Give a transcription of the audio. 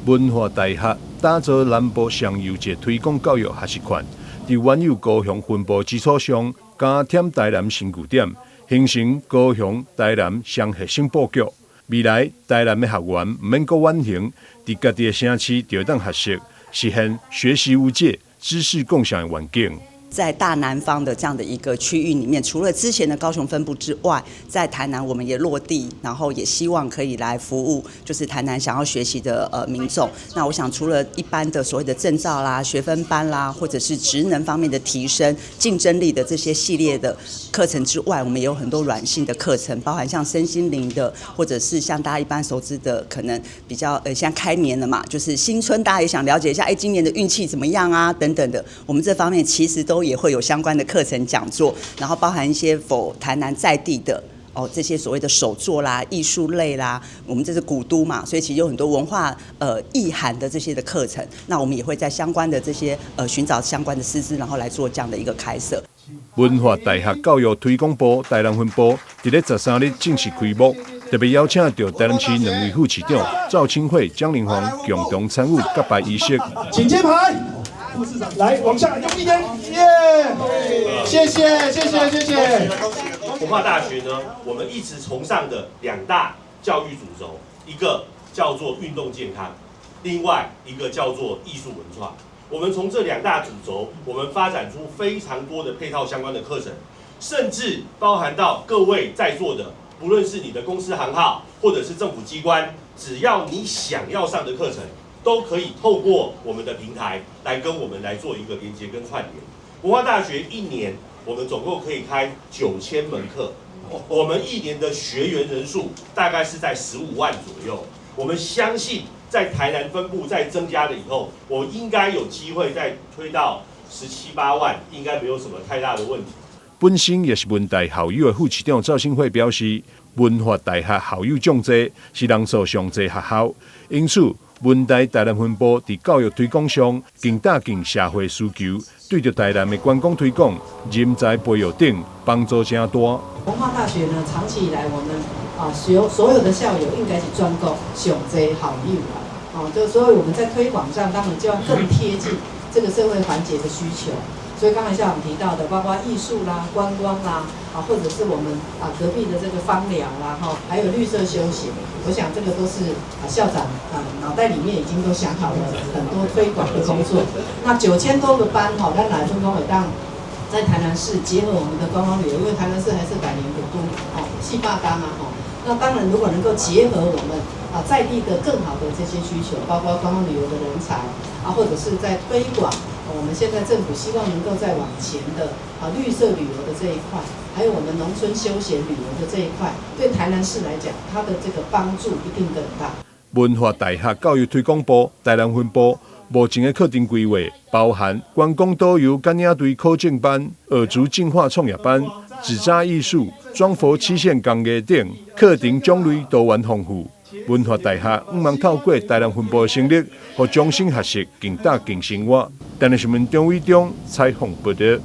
文化大學打造南部上優質推廣教育學習圈，在原有高雄分部基礎上，加添台南新據點，形成高雄台南雙核心布局。未來台南的學員唔免擱遠行，在家己的城市就當學習，實現學習無界、知識共享的環境。在大南方的這樣的一個區域裡面，除了之前的高雄分部之外，在台南我們也落地，然後也希望可以來服務，就是台南想要學習的民眾。那我想除了一般的所謂的證照啦、學分班啦，或者是職能方面的提升、競爭力的這些系列的課程之外，我們也有很多軟性的課程，包含像身心靈的，或者是像大家一般熟知的，可能比較現在開年了嘛，就是新春大家也想了解一下，今年的運氣怎麼樣啊等等的，我們這方面其實都也會有相關的課程講座，然後包含一些台南在地的這些所謂的手作啦、藝術類啦，我們這是古都嘛，所以其實有很多文化意涵的這些的課程，那我們也會在相關的這些尋找相關的師資，然後來做這樣的一個開設。文化大學教育推廣部台南分部在13日正式開幕，特別邀請到台南市兩位副市長趙清惠、江玲煌共同參與揭牌儀式。請揭牌。副市長來往下用力點，謝謝。文化大學呢，我們一直崇尚的2大教育主軸，一個叫做運動健康，另外一個叫做藝術文創。我們從這2大主軸，我們發展出非常多的配套相關的課程，甚至包含到各位在座的，不論是你的公司行號或者是政府機關，只要你想要上的課程，都可以透過我們的平台來跟我們來做一個連接跟串聯。文化大學1年，我們總共可以開9000門課，我們1年的學員人數大概是在15萬左右。我們相信，在台南分部再增加了以後，我們應該有機會再推到17、18萬，應該沒有什麼太大的問題。本身也是文大校友的副市長趙清惠表示，文化大學校友眾多，是人數上濟學校，因此文大台南分部在教育推廣上更搭建社會需求，對着台南的觀光推廣、人才培育等幫助真大。文化大學呢，長期以來我們所有的校友應該是專攻上濟校友啦，就所以我們在推廣上，當然就要更貼近這個社會環節的需求。所以剛才校長提到的，包括藝術啦、觀光啦，或者是我們隔壁的這個芳療啦，還有綠色休閒，我想這個都是校長腦袋裡面已經都想好了很多推廣的工作。那9000多個班咱來分工會當在台南市結合我們的觀光旅遊，因為台南市還是百年古都，700缸那當然如果能夠結合我們在地的更好的這些需求，包括觀光旅遊的人才或者是在推廣。我們現在政府希望能夠再往前的綠色旅遊的這一塊，還有我們農村休閒旅遊的這一塊，對台南市來講，它的這個幫助一定更大。文化大學教育推廣部台南分部目前的課程規劃包含觀光導遊跟領隊考證班、耳足淨化創業班、紙紮藝術、裝佛漆線工藝等課程種類多元豐富。文化大學希望透過台南分部的成立，和終身學習更搭建生活。台南新聞張偉忠採訪報道。